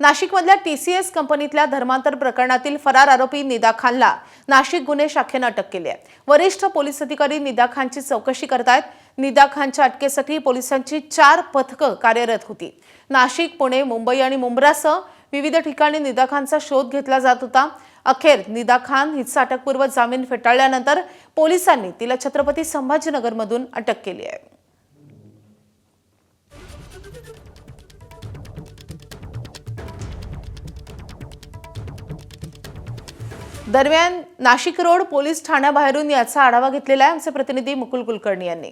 नाशिकमधल्या TCS कंपनीतल्या धर्मांतर प्रकरणातील फरार आरोपी निदा खानला नाशिक गुन्हे शाखेने अटक केली आहे। वरिष्ठ पोलीस अधिकारी निदा खानची चौकशी करतायत। निदा खानच्या अटकेसाठी पोलिसांची 4 पथकं कार्यरत होती। नाशिक, पुणे, मुंबई आणि मुंब्रासह विविध ठिकाणी निदा खानचा शोध घेतला जात होता। अखेर निदा खान हिचा अटकपूर्व जामीन फेटाळल्यानंतर पोलिसांनी तिला छत्रपती संभाजीनगरमधून अटक केली आहे। दरम्यान नाशिक रोड पोलीस ठाण्याबाहेरून याचा आढावा घेतलेला आहे आमचे प्रतिनिधी मुकुल कुलकर्णी यांनी।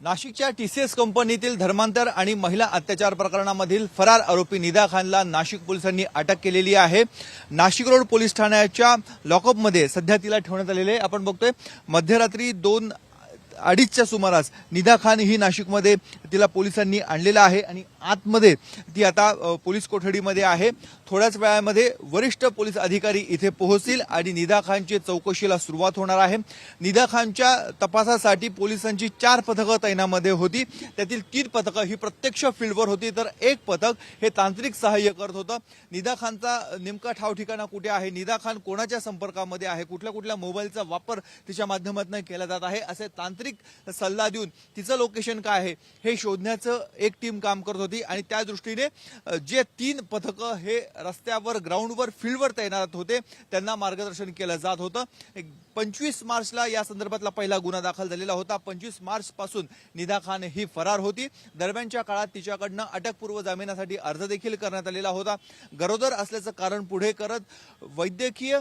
नाशिकच्या TCS कंपनीतील धर्मांतर आणि महिला अत्याचार प्रकरणामधील फरार आरोपी निदा खानला नाशिक पोलिसांनी अटक केलेली आहे। नाशिक रोड पोलीस ठाण्याच्या लॉकअपमध्ये सध्या तिला ठेवण्यात आलेले आहे। आपण बघतोय मध्यरात्री 2:30च्या सुमारास निदा खान ही नाशिकमध्ये तिला पोलिसांनी आणलेला आहे आणि आतमध्ये ती आता पोलीस कोठडीमध्ये आहे। थोड्याच वेळामध्ये वरिष्ठ पोलीस अधिकारी इथे पोहोचतील आणि निदा खानची चौकशीला सुरुवात होणार आहे। निदा खानच्या तपासासाठी पोलिसांची 4 पथकं तैनामध्ये होती। त्यातील 3 पथकं ही प्रत्यक्ष फील्डवर होती, तर 1 पथक हे तांत्रिक सहाय्य करत होतं। निदा खानचा नेमका ठाव ठिकाणा कुठे आहे, निदा खान कोणाच्या संपर्कामध्ये आहे, कुठल्या कुठल्या मोबाईलचा वापर तिच्या माध्यमातून केला जात आहे, असे तांत्रिक सल्ला देऊन तिचं लोकेशन काय आहे हे शोधण्याचं एक टीम काम करत होती। आणि त्या दृष्टीने जे 3 पथकं हे रस्त्यावर, ग्राउंडवर, फील्डवर तैनात होते त्यांना मार्गदर्शन केलं जात होतं। 25 मार्चला या संदर्भातला पहिला गुन्हा दाखल झालेला होता। 25 मार्च पासून निदा खान ही फरार होती। दरम्यानच्या काळात तिच्याकडनं अटकपूर्व जामिनासाठी अर्ज देखील करण्यात आलेला होता। गरोदर असल्याचं कारण पुढे करत वैद्यकीय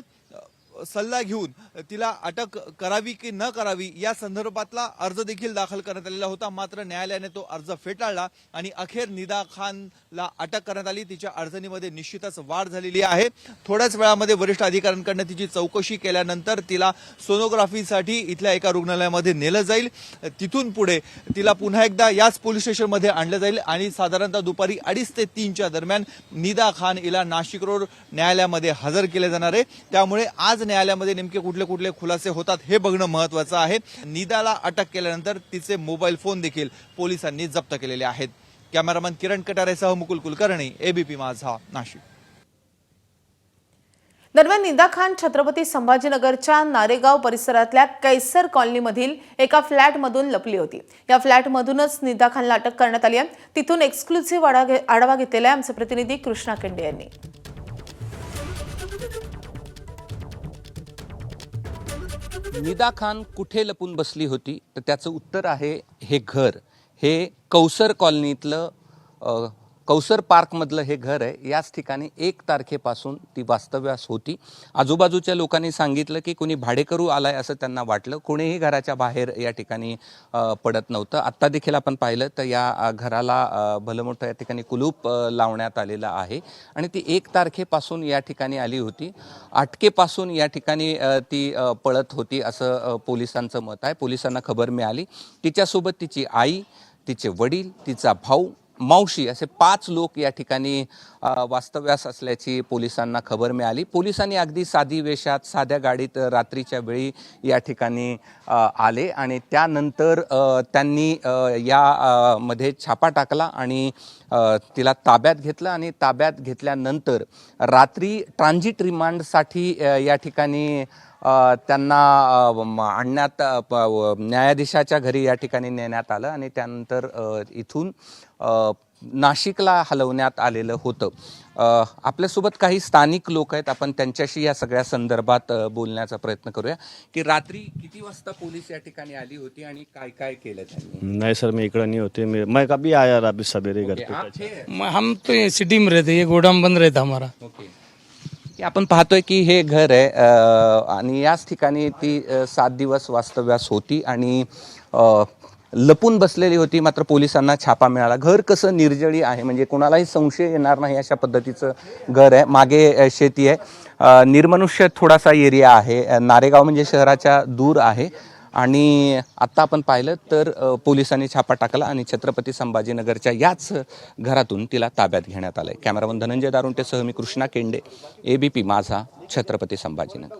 सल्ला घेऊन तिला अटक करावी की न करावी या संदर्भातला अर्ज देखील दाखल करण्यात आलेला होता। मात्र न्यायालयाने तो अर्ज फेटाळला आणि अखेर निदा खानला अटक करण्यात आली। तिच्या अडचणीमध्ये निश्चितच वाढ झालेली आहे। थोड्याच वेळामध्ये वरिष्ठ अधिकाऱ्यांकडून तिची चौकशी केल्यानंतर तिला सोनोग्राफीसाठी इथल्या एका रुग्णालयामध्ये नेलं जाईल। तिथून पुढे तिला पुन्हा एकदा याच पोलीस स्टेशनमध्ये आणलं जाईल आणि साधारणतः दुपारी 2:30 ते 3च्या दरम्यान निदा खान हिला नाशिक रोड न्यायालयामध्ये हजर केले जाणार आहे। त्यामुळे आज न्यायालयामध्ये नेमके कुठले खुलासे होतात हे बघणं महत्त्वाचं आहे। निदाला अटक केल्यानंतर तिचे मोबाईल फोन देखील पोलिसांनी जप्त केलेले आहेत। कॅमेरामन किरण कटारेसह मुकुल कुलकर्णी, ABP माझा, नाशिक। दरम्यान निदा खान छत्रपती संभाजीनगरच्या नारेगाव परिसरातल्या कैसर कॉलनीमधील एका फ्लॅटमधून लपली होती। या फ्लॅटमधूनच निदा खानला अटक करण्यात आली आहे। तिथून एक्सक्लुझिव्ह आढावा घेतलेला आहे आमचे प्रतिनिधी कृष्णा केंडे यांनी। निदा खान कुठे लपून बसली होती, तर त्याचं उत्तर आहे हे घर। हे कौसर कॉलनीतलं कौसर पार्कमधलं हे घर आहे। याच ठिकाणी 1 तारखेपासून ती वास्तव्यास होती। आजूबाजूच्या लोकांनी सांगितलं की कोणी भाडेकरू आलाय असं त्यांना वाटलं। कोणीही घराच्या बाहेर या ठिकाणी पडत नव्हतं। आत्ता देखील आपण पाहिलं तर या घराला भलं मोठं या ठिकाणी कुलूप लावण्यात आलेलं आहे आणि ती 1 तारखेपासून या ठिकाणी आली होती। अटकेपासून या ठिकाणी ती पळत होती असं पोलिसांचं मत आहे। पोलिसांना खबर मिळाली। तिच्यासोबत तिची आई, तिचे वडील, तिचा भाऊ, मावशी असे 5 लोक या ठिकाणी वास्तव्यास असल्याची पोलिसांना खबर मिळाली। पोलिसांनी अगदी साधी वेशात, साध्या गाडीत रात्रीच्या वेळी या ठिकाणी आले आणि त्यानंतर त्यांनी या मध्ये छापा टाकला आणि तिला ताब्यात घेतलं आणि ताब्यात घेतल्यानंतर रात्री ट्रान्झिट रिमांडसाठी या ठिकाणी त्यांना आणण्यात न्यायाधीशाच्या घरी या ठिकाणी नेण्यात आलं आणि त्यानंतर इथून नाशिकला हलवण्यात आलेलं होतं। आपल्यासोबत काही स्थानिक लोक आहेत, आपण त्यांच्याशी या सगळ्या संदर्भात बोलण्याचा प्रयत्न करूया की रात्री किती वाजता पोलीस या ठिकाणी आली होती आणि काय काय केलं त्यांनी। नहीं सर, मैं इकड़ा नहीं होते, मैं कभी आया अभी सवेरे घर पे। हम तो सिटी में रहते, ये गोडाम बंद रहता हमारा। की आपण पाहतोय की हे घर आहे आणि याच ठिकाणी ती 7 दिवस वास्तव्यास होती आणि लपून बसलेली होती। मात्र पोलिसांना छापा मिळाला। घर कसं निर्जळी आहे, म्हणजे कोणालाही संशय येणार नाही अशा पद्धतीचं घर आहे। मागे शेती आहे, निर्मनुष्य थोडासा एरिया आहे। नारेगाव म्हणजे शहराच्या दूर आहे आणि आत्ता आपण पाहिलं तर पोलिसांनी छापा टाकला आणि छत्रपती संभाजीनगरच्या याच घरातून तिला ताब्यात घेण्यात आलंय। कॅमेरामन धनंजय दारुंटेसह मी कृष्णा केंडे, ABP माझा, छत्रपती संभाजीनगर।